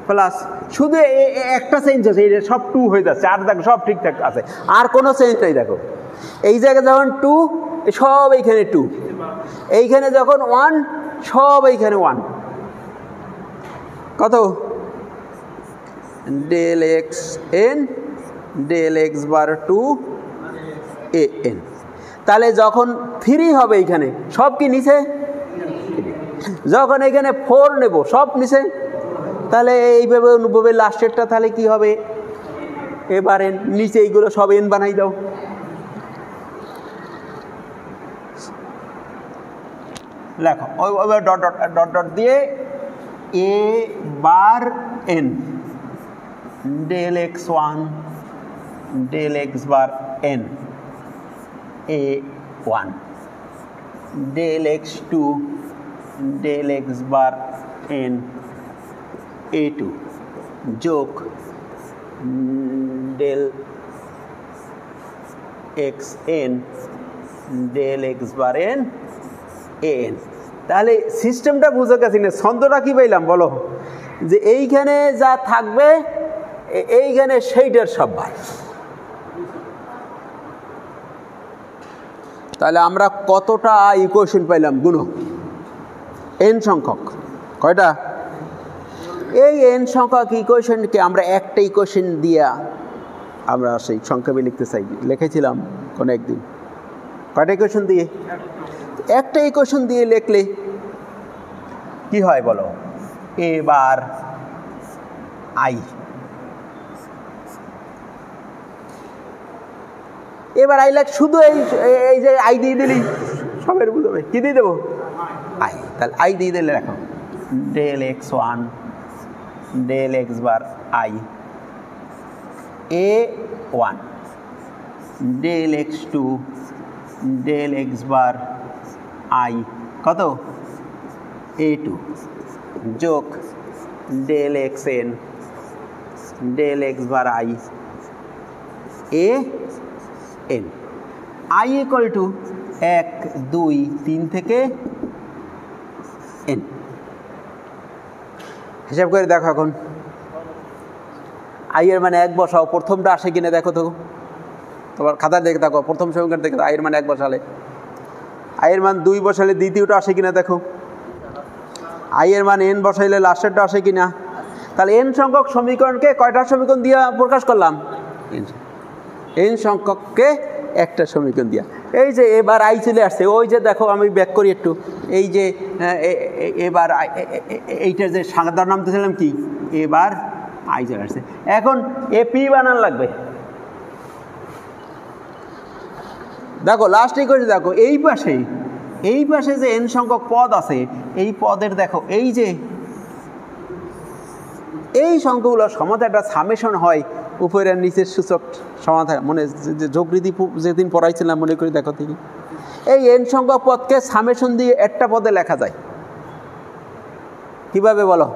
S1: plus, শুধু একটা চেঞ্জ আছে, এটা সব 2 হয়ে যাচ্ছে, আর দেখো সব ঠিকঠাক আছে, আর কোনো চেঞ্জ নেই। দেখো এই জায়গায় যখন 2 সব এইখানে 2, এইখানে যখন 1 সব এইখানে 1। কত? Del xn del x⁻2 an। তাহলে যখন 3 হবে এইখানে সব কি নিচে, যখন এখানে 4 নেব সব নিচে। তাহলে এইভাবে অনুভবে লাস্টেরটা তাহলে কি হবে, এবারে নিচে এইগুলো সব এন বানাই দাও। লেখো ওই ডট ডট ডট ডট দিয়ে A⁻n del x1 del x⁻n A1 del x2 del x⁻n A2 যোগ del xn del x⁻n an। তাহলে সিস্টেমটা বুঝে গেছি না? ছন্দটা কি পাইলাম বলো? যে এইখানে যা থাকবে এইখানে সেইটার সব বার। তাহলে আমরা কতটা ইকুয়েশন পাইলাম? গুণ n সংখ্যক, কয়টা? এই n সংখ্যক ইকুয়েশনকে আমরা একটা ইকুয়েশন দিয়া আমরা সেই সংক্ষেপে লিখতে চাই, লিখেছিলাম কোনো একদিন। কয়টা ইকুয়েশন দিয়ে? একটা ইকুয়েশন দিয়ে লিখলে কি হয় বলো? A bar I. এবার আই লাখ শুধু এই যে আই দিয়ে দিলি সবের বুঝবে, কি দিয়ে দেবো? আই। তাহলে আই দিয়ে দিলে দেখো ডেল x1 ডেল x বার I, a1 del x2 del x বার আই কত? a2 যোগ ডেল xn ডেল x বার I an। I equal to 1 2 3 থেকে n। হিসাব করে দেখো এখন আই এর মানে 1 বসাও, প্রথমটা আসে কিনা দেখো তো, তোমার খাতা দেখে থাকো, প্রথম সমীকরণ দেখে আই এর মানে 1 বসালে, আই এর মান 2 বসালে দ্বিতীয়টা আসে কিনা দেখো, আই এর মান n বসাইলে লাস্টেরটা আসে কিনা। তাহলে n সংখ্যক সমীকরণকে কয়টা সমীকরণ দিয়ে প্রকাশ করলাম? n সংখ্যককে একটা সমীকরণ দিয়া। এই যে এবার আই চলে আসছে, ওই যে দেখো আমি ব্যাক করি একটু, এই যে এবার এইটার যে সাধারণ নাম দিয়েছিলাম কি, এবার আই চলে আসছে। এখন এপি বানান লাগবে। দেখো লাস্টে করে দেখো এই পাশে যে n সংখ্যক পদ আছে, এই পদের দেখো এই যে এই সংখ্যাগুলো সমাধান একটা সামেশন হয়, উপরের নিচের সূচক সমাধান, মনে যে যোগরীতি যেদিন পড়াইছিলাম মনে করি দেখো দেখি, এই n সংখ্যক পদকে সামেশন দিয়ে একটা পদে লেখা যায়। কিভাবে বলো?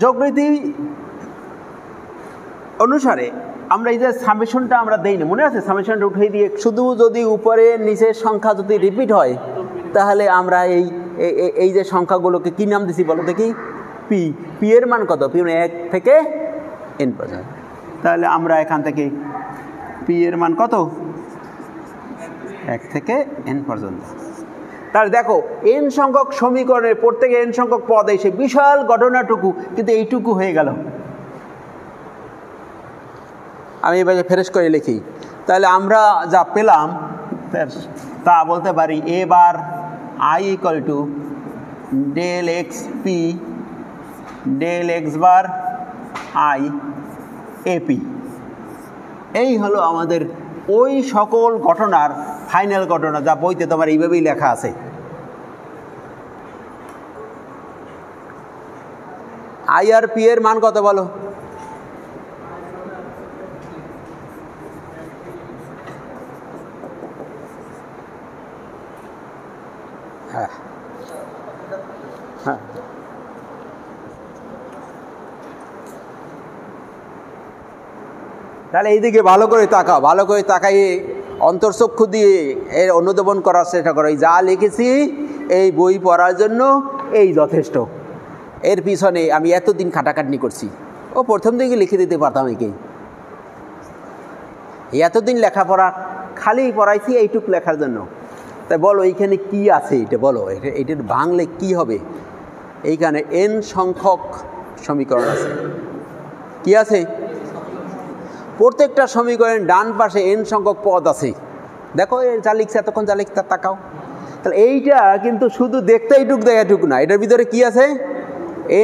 S1: যোগরীতি অনুসারে আমরা এই যে সামেশনটা আমরা দেই না, মনে আছে? সামেশনটা উঠিয়ে দিয়ে শুধু যদি উপরে নিচের সংখ্যা যদি রিপিট হয়, তাহলে আমরা এই যে সংখ্যাগুলোকে কি নাম দিছি বলো দেখি? পি। পি এর মান কত? পি 1 থেকে n পর্যন্ত। তাহলে আমরা এখান থেকে পি এর মান কত? 1 থেকে n পর্যন্ত। তাহলে দেখো n সংখ্যক সমীকরণের প্রত্যেকে n সংখ্যক পদ এসে বিশাল ঘটনাটুকু কিন্তু এইটুকু হয়ে গেল। আমি এবার ফ্রেশ করে লিখি, তাহলে আমরা যা পেলাম তা বলতে পারি এবার I equal to del x P del x bar I AP. এই হলো আমাদের ওই সকল ঘটনার ফাইনাল ঘটনা যা বইতে তোমার এইভাবেই লেখা আছে। আই আর পি এর মান কত বলো? হ্যাঁ হ্যাঁ তাহলে এইদিকে ভালো করে তাকাও, ভালো করে তাকাইয়ে অন্তর্চক্ষু দিয়ে এর অনুধাবন করার চেষ্টা করো। যা লিখেছি এই বই পড়ার জন্য এই যথেষ্ট। এর পিছনে আমি এতদিন খাটাখাটনি করছি, ও প্রথম দিকে লিখে দিতে পারতাম। এতদিন লেখাপড়া খালি পড়াইছি এইটুক লেখার জন্য। তাই বলো এইখানে কি আছে, এটা বলো, এটার বাংলায় কি হবে? এইখানে n সংখ্যক সমীকরণ আছে। কি আছে? প্রত্যেকটা সমীকরণ ডান পাশে n সংখ্যক পদ আছে। দেখো যা লিখছে এতক্ষণ, যা লিখছে তাকাও। তাহলে এইটা কিন্তু শুধু দেখতে এইটুক দেয় এটুক না, এটার ভিতরে কি আছে?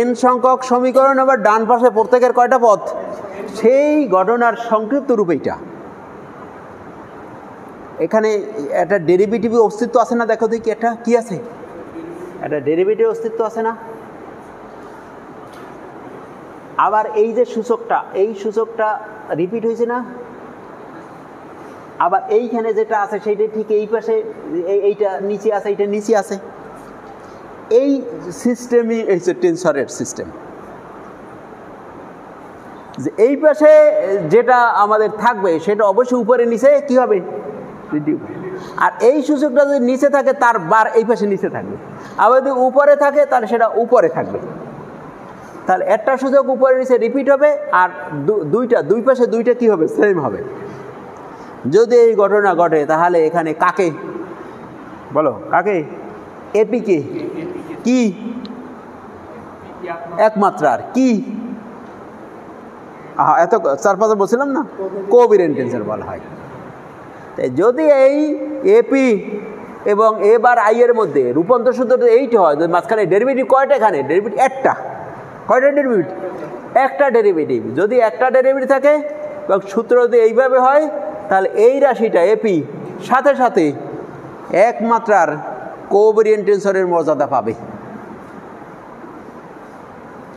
S1: n সংখ্যক সমীকরণ, আবার ডান পাশে প্রত্যেকের কয়টা পদ, সেই ঘটনার সংক্ষিপ্ত রূপ এইটা। এখানে একটা ডেরিভেটিভ অস্তিত্ব আছে না? দেখো দেখি এটা কি আছে, একটা ডেরিভেটিভ অস্তিত্ব আছে না? আবার এই যে সূচকটা, এই সূচকটা রিপিট হয়েছে না? আবার এইখানে যেটা আছে সেইটা ঠিক এই পাশে, এইটা নিচে আছে, এইটা নিচে আছে। এই সিস্টেমই হচ্ছে টেনসরের সিস্টেম, যে এই পাশে যেটা আমাদের থাকবে সেটা অবশ্যই উপরে নিচে কি হবে, আর এই সূচকটা যদি নিচে থাকে তার বার এই পাশে নিচে থাকবে, আবার যদি উপরে থাকে তাহলে সেটা উপরে থাকবে। তাহলে একটা সূচক উপরে নিচে রিপিট হবে, আর দুই পাশে দুইটা কি হবে, সেম হবে। যদি এই ঘটনা ঘটে তাহলে এখানে কাকে বলো? কাকে? এপিকে। কি? একমাত্রার। কি? এত 4-5 বলছিলাম না, কোভেরিয়েন্ট টেন্সর বলা হয়। যদি এই এপি এবং এ বার আই এর মধ্যে রূপান্তর সূত্রটা এইটা হয়, মাঝখানে ডেরিভেটিভ কয়টা, এখানে ডেরিভেটিভ একটা, কয়টা ডেরিভেটিভ, একটা ডেরিভেটিভ। যদি একটা ডেরিভেটিভ থাকে এবং সূত্র যদি এইভাবে হয়, তাহলে এই রাশিটা এপি সাথে সাথে একমাত্রার কোভেরিয়েন্ট টেন্সরের মর্যাদা পাবে।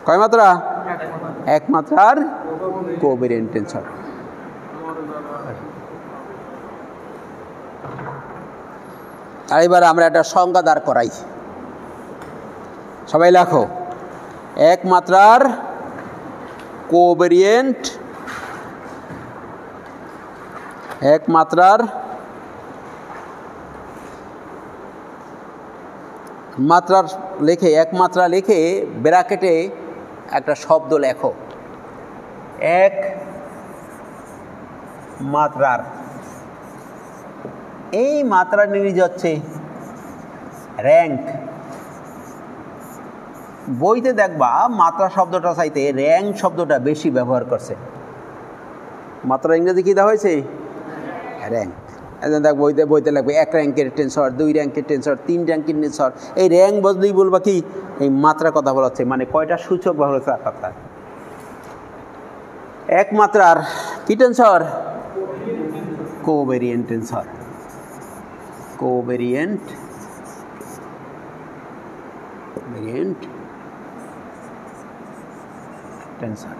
S1: কয় মাত্রা? একমাত্রার কোভেরিয়েন্ট টেন্সর। আর এবার আমরা একটা সংজ্ঞা দাঁড় করাই, সবাই লেখো। একমাত্রার কোভেরিয়েন্ট, একমাত্রার মাত্রার লেখে, একমাত্রা লিখে ব্র্যাকেটে একটা শব্দ লেখো, এক মাত্রার। এই মাত্রা নিয়ে যাচ্ছে র্যাঙ্ক। বইতে দেখবা মাত্রা শব্দটা চাইতে র্যাঙ্ক শব্দটা বেশি ব্যবহার করছে। মাত্রা ইংরেজি কী দেওয়া হয়েছে? র্যাঙ্ক। দেখ বইতে লাগবে 1 র্যাঙ্কের টেন্সর, 2 র্যাঙ্কের টেন্সর, 3 র্যাঙ্কের টেন্সর। এই র্যাঙ্ক বদলেই বলবা কি এই মাত্রা কথা বলা হচ্ছে, মানে কয়টা সূচক ব্যবহার হচ্ছে কথা। একমাত্রার কি tensor? Covariant tensor. Covariant tensor.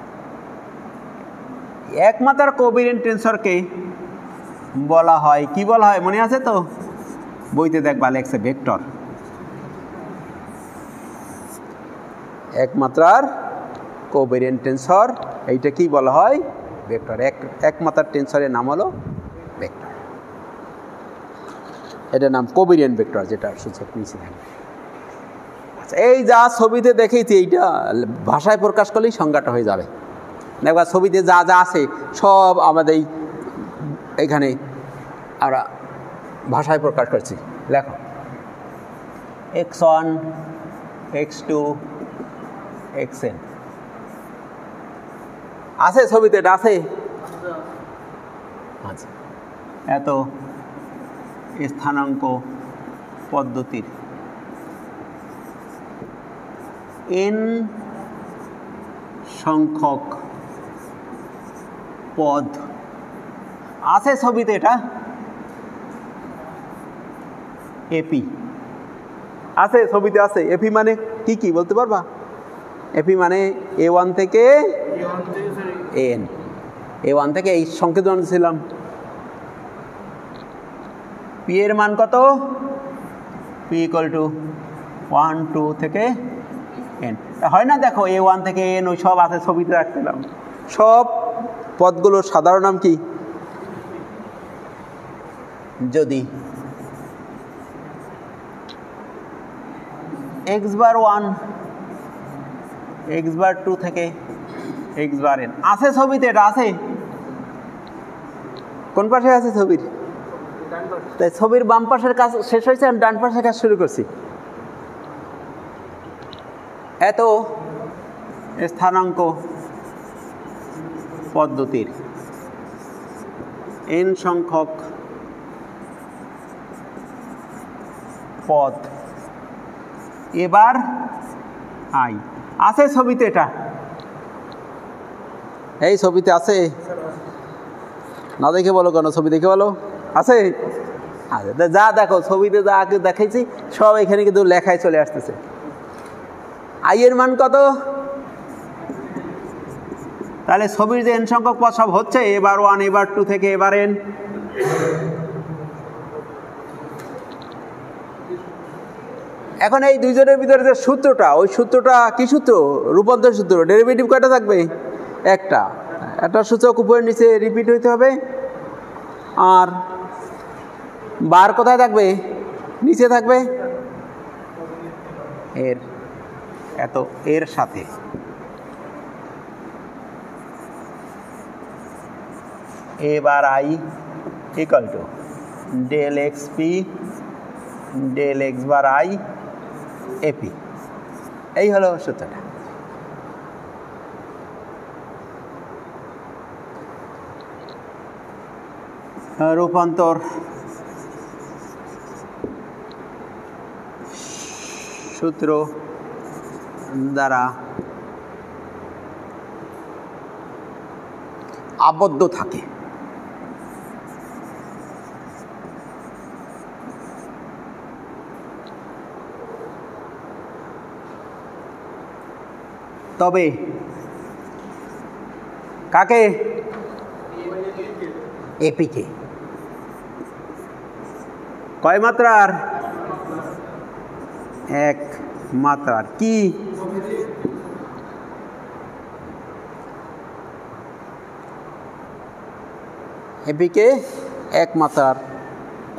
S1: একমাত্রার কোভেরিয়েন্ট টেন্সরকে বলা হয় কি বলা হয়, মনে আছে তো? বইতে দেখবা লেখছে ভেক্টর। একমাত্রার কোভেরিয়েন্ট টেন্সর এইটা কি বলা হয়? ভেক্টর। একমাত্রার টেন্সরের নাম হলো ভেক্টর। এটার নাম কোভেরিয়েন্ট ভেক্টর, যেটা সূচক নিচে থাকে। আচ্ছা, এই যা ছবিতে দেখেছি এইটা ভাষায় প্রকাশ করলেই সংজ্ঞাটা হয়ে যাবে। দেখবা ছবিতে যা যা আছে সব আমাদের এখানে আমরা ভাষায় প্রকাশ করছি। লেখো x1 x2 xn আছে ছবিতে, এটা আছে। আচ্ছা, এত স্থানাঙ্ক পদ্ধতির n সংখ্যক পদ আছে ছবিতে, এটা এপি আছে ছবিতে, আছে। এপি মানে কি কি বলতে পারবা? এপি মানে A1 থেকে এন, A1 থেকে এই সংকেত ছিলাম। পি এর মান কত? পি ইকুয়াল টু 1 2 থেকে এন, হয় না? দেখো A1 থেকে এন ওই সব আছে ছবিতে রাখছিলাম। সব পদগুলোর সাধারণ নাম কি? যদি x বার 1 x বার 2 থেকে x বার n আছে ছবিতে, এটা আছে। কোন পাশে আছে ছবির? তাই ছবির বাম পাশের কাজ শেষ হয়েছে, আমি ডান পাশের কাজ শুরু করছি। এত স্থানাঙ্ক পদ্ধতির n সংখ্যক পদ এবার আই আছে ছবিতে, এটা এই ছবিতে আছে। না দেখে বলো কেন? ছবি দেখে বলো আছে। আচ্ছা, যা দেখো ছবিতে যা আগে দেখাইছি সব এখানে কিন্তু লেখায় চলে আসতেছে। আই এর মান কত? তাহলে ছবির যে n সংখ্যক পদ সব হচ্ছে এবার 1 এবার 2 থেকে এবার n। এখন এই দুইজনের ভিতরে যে সূত্রটা, ওই সূত্রটা কি সূত্র? রূপান্তর সূত্র। ডেরিভেটিভ কয়টা থাকবে? একটা। একটা সূচক উপরের নিচে রিপিট হইতে হবে। আর বার কোথায় থাকবে? নিচে থাকবে। এর এত এর সাথে A bar i equal to del x P del x bar I AP. এই হলো সূত্রটা। রূপান্তর সূত্র দ্বারা আবদ্ধ থাকে। তবে কাকে? এপিকে। কয় মাত্রার? এক মাত্রার। কি? এপিকে এক মাত্রার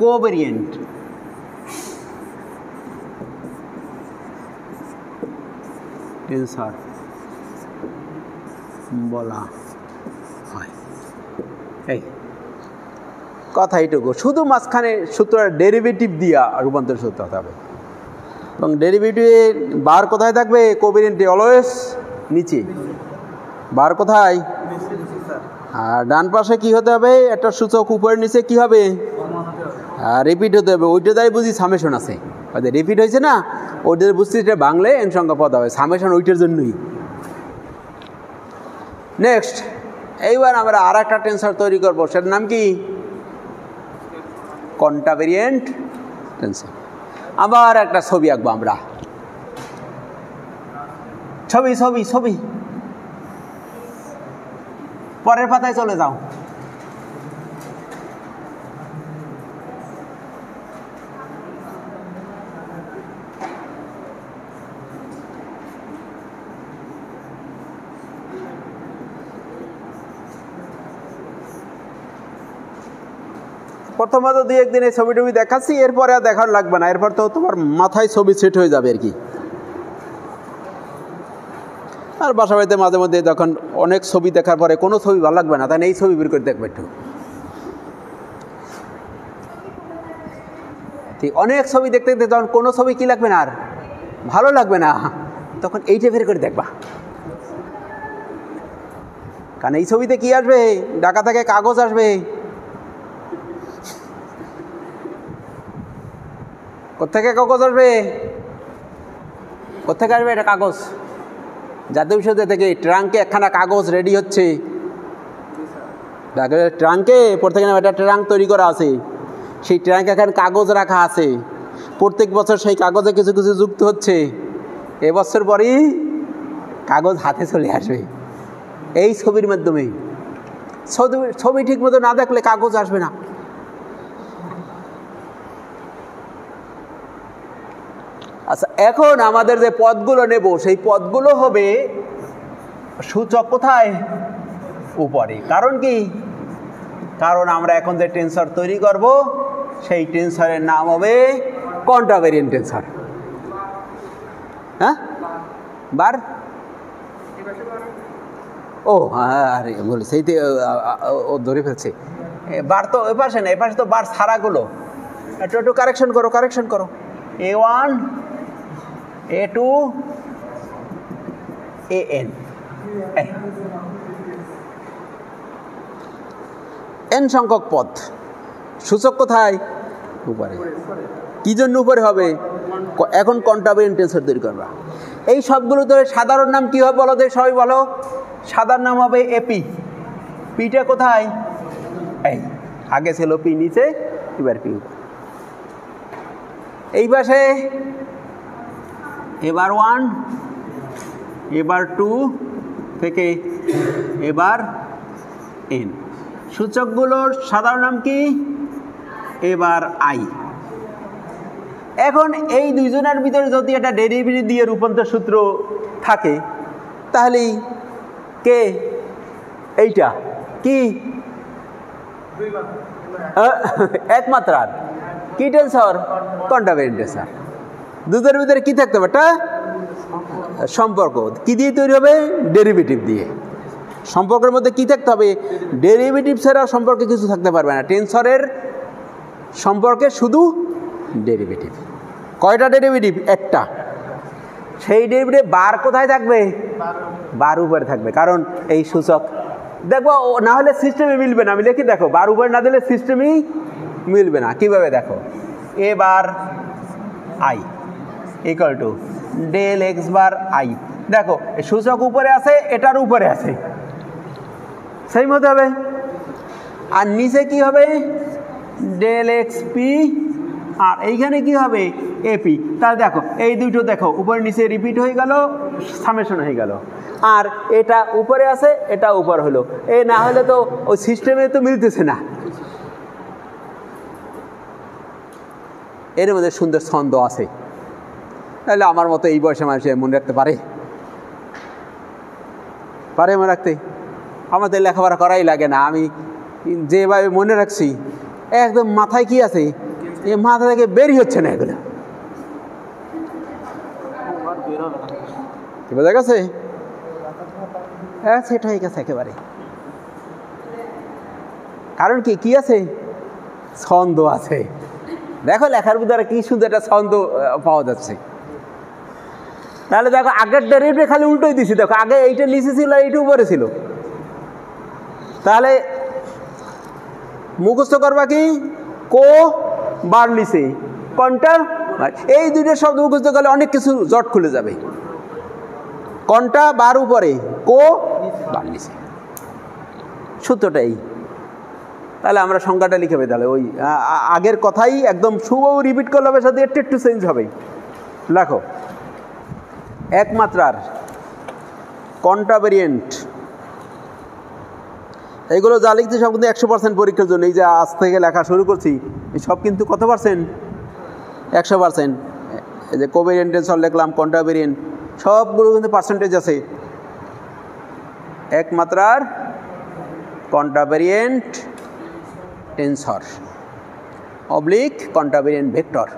S1: কোভেরিয়েন্ট টেন্সর বলা হয়। এই কথা এইটুকু, শুধু মাঝখানে সূত্রের ডেরিভেটিভ দিয়া রূপান্তর সূত্র হতে হবে। এবং ডেরিভেটিভ বার কোথায় থাকবে? কোভেরিয়েন্টে অলওয়েজ নিচে। বার কোথায়? আর ডান পাশে কি হতে হবে? একটা সূচক উপরে নিচে কি হবে? রিপিট হতে হবে। ওইটা দ্বারাই বুঝি সামেশন আছে। রিপিট হয়েছে না, ওইটা বুঝছি এটা বাংলায় এন সংখ্যা পদ হবে। সামেশন ওইটার জন্যই। নেক্সট, এইবার আমরা আর একটা টেন্সর তৈরি করবো, সেটার নাম কি? কন্টাভেরিয়েন্ট টেন্সর। আবার একটা ছবি আঁকবো আমরা। ছবি ছবি ছবি পরের পাতায় চলে যাও। প্রথমত দুই একদিন এই ছবি টবি দেখাচ্ছি, এরপরে আর দেখার লাগবে না। এরপর তো তোমার মাথায় ছবি সেট হয়ে যাবে আর কি। আর বাসা বাড়িতে মাঝে মধ্যে যখন অনেক ছবি দেখার পরে কোনো ছবি ভালো লাগবে না, তাই এই ছবি বের করে দেখবে একটু। ঠিক অনেক ছবি দেখতে দেখতে যখন কোনো ছবি কি লাগবে না, আর ভালো লাগবে না, তখন এইটা বের করে দেখবা। কারণ এই ছবিতে কি আসবে? ঢাকা থেকে কাগজ আসবে। কোথেকে কাগজ আসবে? কোথেকে আসবে এটা কাগজ? জাতীয় বিশ্ববিদ্যালয় থেকে ট্রাঙ্কে একখানা কাগজ রেডি হচ্ছে। ট্রাঙ্কে প্রত্যেক একটা ট্রাঙ্ক তৈরি করা আছে, সেই ট্রাঙ্কে এখন কাগজ রাখা আছে। প্রত্যেক বছর সেই কাগজে কিছু কিছু যুক্ত হচ্ছে। এবছর পরই কাগজ হাতে চলে আসবে এই ছবির মাধ্যমে। ছবি ঠিক মতো না দেখলে কাগজ আসবে না। আচ্ছা, এখন আমাদের যে পদগুলো নেব সেই পদগুলো হবে সূচক কোথায়? উপরে। কারণ কি? কারণ আমরা এখন যে টেন্সর তৈরি করব সেই টেন্সরের নাম হবে কন্টাভেরিয়েন্ট টেন্সর। হ্যাঁ, বার ও আরে বলি সেইতে ও ধরে ফেলছে। বার তো এ পাশে না, এ পাশে তো বার ছাড়াগুলো। একটু একটু কারেকশন করো, কারেকশন করো। A1 A2 AN n সংখ্যক পদ। সূচক কোথায়? উপরে। কি জন্য উপরে হবে? এখন কন্টাভেরিয়েন্ট টেন্সর তৈরি করবা। এই সবগুলো ধরে সাধারণ নাম কি হবে বলো? সবাই বলো। সাধারণ নাম হবে এপি। পিটা কোথায়? এই আগে ছিল পি নিচে, এবার পি উপরে। এই পাশে এবার 1, এবার 2 থেকে এবার n। সূচকগুলোর সাধারণ নাম কি? এবার আই। এখন এই দুইজনের ভিতরে যদি একটা ডেরিভেটিভ দিয়ে রূপান্তর সূত্র থাকে, তাহলে কে? এইটা কি? এক মাত্রার কি টেন্সর? কন্টাভেরিয়েন্ট টেন্সর। দুধের ভিতরে কি থাকতে হবে? একটা সম্পর্ক। কি দিয়ে তৈরি হবে? ডেরিভেটিভ দিয়ে। সম্পর্কের মধ্যে কি থাকতে হবে? ডেরিভেটিভ ছাড়া সম্পর্কে কিছু থাকতে পারবে না। টেন্সরের সম্পর্কে শুধু ডেরিভেটিভ। কয়টা ডেরিভেটিভ? একটা। সেই ডেরিভেটিভ বার কোথায় থাকবে? বার উপরে থাকবে, কারণ এই সূচক দেখবো না হলে সিস্টেমে মিলবে না। আমি লিখি দেখো, বার উপরে না দিলে সিস্টেমই মিলবে না। কিভাবে দেখো, A bar i equal to del x bar i. দেখো সূচক উপরে আছে, এটার উপরে আছে, সেই মতো হবে। আর নিচে কি হবে, ডেল এক্স পি, আর এইখানে কি হবে এপি। তাহলে দেখো এই দুটো দেখো উপরে নিচে রিপিট হয়ে গেল, সামেশন হয়ে গেল। আর এটা উপরে আছে, এটা উপর হলো, এ না হলে তো ওই সিস্টেমে তো মিলতেছে না। এর মধ্যে সুন্দর ছন্দ আছে, তাহলে আমার মতো এই বয়সে মানুষ মনে রাখতে পারে মনে রাখতে। আমাদের লেখাপড়া করাই লাগে না, আমি যেভাবে মনে রাখছি একদম মাথায় কি আছে, এ মাথা থেকে বেরিয়ে হচ্ছে না এগুলো। বোঝা গেছে? হ্যাঁ সেটা হয়ে গেছে একেবারে। কারণ কি আছে, ছন্দ আছে। দেখো লেখার ভিতরে কি সুন্দর একটা ছন্দ পাওয়া যাচ্ছে। তাহলে দেখো আগের ডেরিভেটিভ খালি উল্টোই দিছি। দেখো আগে এইটা নিচে ছিল, এইটা উপরে ছিল। তাহলে মুখস্থ করবা কি, কো বার নিচে, কোনটা, এই দুইটা শব্দ মুখস্থ করলে অনেক কিছু জট খুলে যাবে। কোনটা বার উপরে, কো বার নিচে, সূত্রটাই। তাহলে আমরা সংখ্যাটা লিখে হবে। তাহলে ওই আগের কথাই একদম শুভও রিপিট করলে হবে, সাথে একটু চেঞ্জ হবে। লেখো, একমাত্রার কন্ট্রাভেরিয়েন্ট, এইগুলো যা লিখছি সব কিন্তু 100% পরীক্ষার জন্য। এই যে আজ থেকে লেখা শুরু করছি এই সব কিন্তু কত পার্সেন্ট, 100%। এই যে কোভেরিয়েন্ট টেন্সর লিখলাম, কন্ট্রাভেরিয়েন্ট, সবগুলো কিন্তু পার্সেন্টেজ আছে। একমাত্রার কন্ট্রাভেরিয়েন্ট টেন্সর অবলিক কন্ট্রাভেরিয়েন্ট ভেক্টর।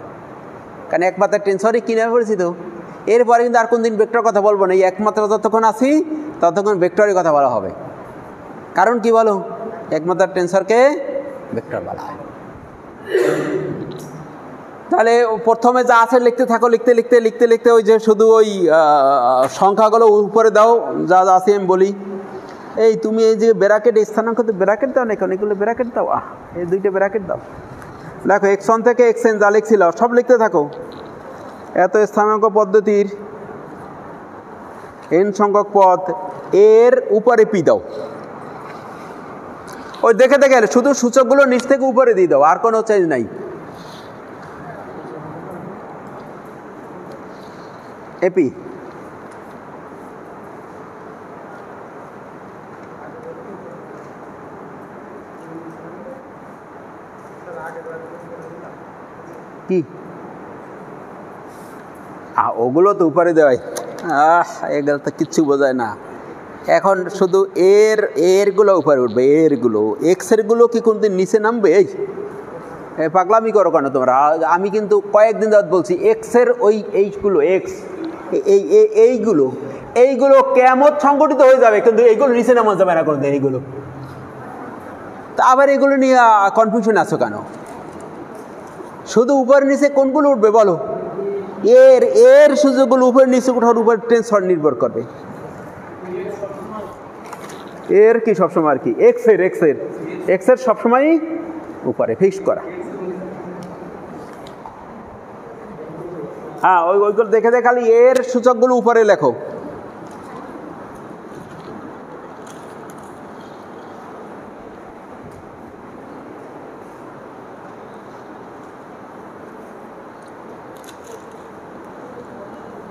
S1: কারণ একমাত্রার টেন্সরই কিনে পরিচিত। এরপরে কিন্তু আর কোন দিন ভেক্টর কথা বলবো না। এই একমাত্রা যতক্ষণ আছি ততক্ষণ ভেক্টরের কথা বলা হবে। কারণ কি বলো, একমাত্রার টেন্সরকে ভেক্টর বলা হয়। তাহলে প্রথমে যা আছে লিখতে থাকো, লিখতে ওই যে শুধু ওই সংখ্যাগুলো উপরে দাও, যা যা আছে আমি বলি। এই তুমি এই যে ব্র্যাকেট, স্থানাঙ্ক তো ব্র্যাকেট দাও না, এখন এগুলো ব্র্যাকেট দাও, এই দুইটা ব্র্যাকেট দাও। দেখো x1 থেকে xn যা লিখছিল সব লিখতে থাকো। এত স্থানাঙ্ক পদ্ধতির n সংখ্যক পদ এর উপরে পি দাও। ওই দেখে শুধু সূচকগুলো নিচ থেকে উপরে দিয়ে দাও, আর কোনো চেঞ্জ নাই। এপি কি, ওগুলো তো উপরে দেওয়াই, এগুলো তো কিচ্ছু বোঝায় না। এখন শুধু এরগুলো উপরে উঠবে, এরগুলো এক্সেরগুলো কি কোনদিন নিচে নামবে? এই পাগলামি করো কেন তোমরা? আমি কিন্তু কয়েকদিন যাবত বলছি এক্সের এইগুলো এক্স এইগুলো কেমন সংগঠিত হয়ে যাবে, কিন্তু এইগুলো নিচে নামা যাবে না কোনদিন। এইগুলো তা আবার এগুলো নিয়ে কনফিউশন আছো কেন? শুধু উপর নিচে কোনগুলো উঠবে বলো? এর সুযোগগুলো উপর নিচে ওঠার উপর টেন্সর নির্ভর করবে। এর কি সবসময় আর কি এক্সের সবসময় উপরে ফিক্স করা। হ্যাঁ ওইগুলো দেখে খালি এর সূচকগুলো উপরে লেখো।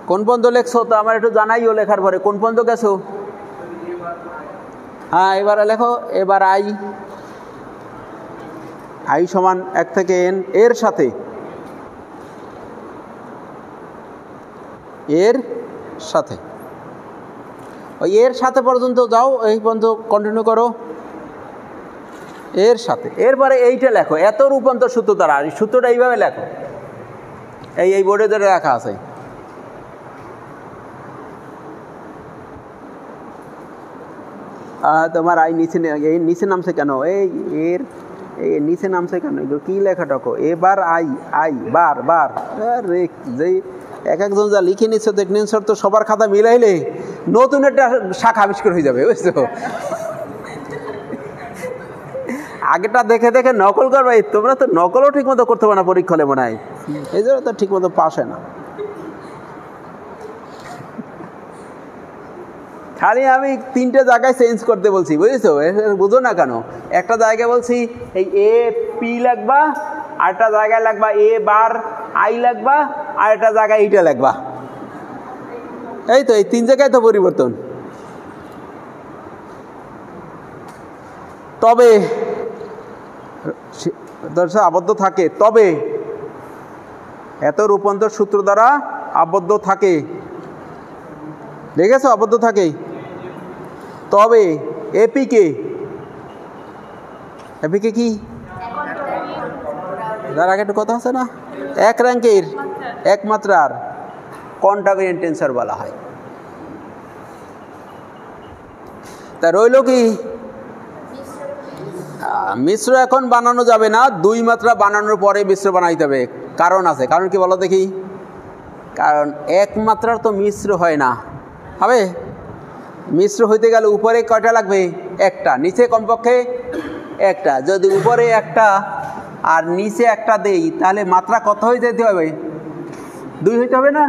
S1: কোন পর্যন্ত লেখছো তো আমার একটু জানাইও লেখার পরে, কোন পর্যন্ত গেছো? হ্যাঁ এবারে লেখো। এবার আই সমান 1 থেকে n এর সাথে ওই এর সাথে পর্যন্ত যাও, এই পর্যন্ত কন্টিনিউ করো এর সাথে। এরপরে এইটা লেখো, এত রূপান্তর সূত্র দ্বারা। সূত্রটা এইভাবে লেখো, এই বোর্ডে ধরে রাখা আছে। তোমার নিচে নামছে কেন? এই নিচে নামছে কেন? এগুলো কি লেখাটাকো? এবার আই বার যে একজন যা লিখে নিচ্ছে দেখলেন তো, সবার খাতা মিলাইলে নতুন একটা শাখা আবিষ্কার হয়ে যাবে, বুঝছো? আগেটা দেখে দেখে নকল করবে, তোমরা তো নকলও ঠিক মতো করতে পারো না পরীক্ষা হলে মনে হয়, এই জন্য তো ঠিক মতো পাস হয় না। খালি আমি 3টে জায়গায় চেঞ্জ করতে বলছি, বুঝেছো? বুঝো না কেন? একটা জায়গায় বলছি এই এ পি লাগবা, আরেকটা জায়গায় লাগবা এ বার আই লাগবা, আর একটা জায়গায় এইটা লাগবা। এই তো এই 3 জায়গায় তো পরিবর্তন। তবে আবদ্ধ থাকে, তবে এত রূপান্তর সূত্র দ্বারা আবদ্ধ থাকে, দেখেছো? আবদ্ধ থাকে। তবে এপিকে কি তার আগে একটা কথা আছে না, এক র্যাঙ্কের এক মাত্রার কনটামিনেন্ট টেন্সর বলা হয়। তা রইল কি, মিশ্র এখন বানানো যাবে না, 2 মাত্রা বানানোর পরে মিশ্র বানাইতে হবে। কারণ আছে, কারণ কি বলো দেখি? কারণ এক মাত্রার তো মিশ্র হয় না, হবে? মিশ্র হইতে গেলে উপরে কয়টা লাগবে? একটা, নিচে কমপক্ষে একটা। যদি উপরে একটা আর নিচে একটা দেই তাহলে মাত্রা কত হয়ে যেতে হবে? 2 হইতে হবে না?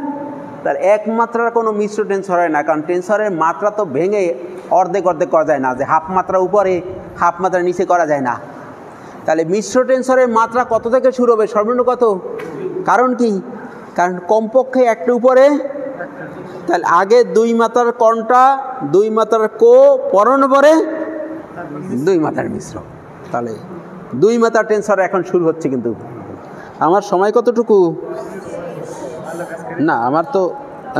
S1: তার এক মাত্রার কোনো মিশ্র টেন্সর হয় না, কারণ টেন্সরের মাত্রা তো ভেঙে অর্ধেক অর্ধেক করা যায় না, যে হাফ মাত্রা উপরে হাফ মাত্রা নিচে করা যায় না। তাহলে মিশ্র টেন্সরের মাত্রা কত থেকে শুরু হবে? সর্বনিম্ন কত? কারণ কি? কারণ কমপক্ষে একটা উপরে, তাহলে আগে 2 মাত্রার কনটা, 2 মাত্রার কো, পরনের পরে 2 মাত্রার মিশ্র। তাহলে 2 মাত্রার টেন্সর এখন শুরু হচ্ছে। কিন্তু আমার সময় কতটুকু? না, আমার তো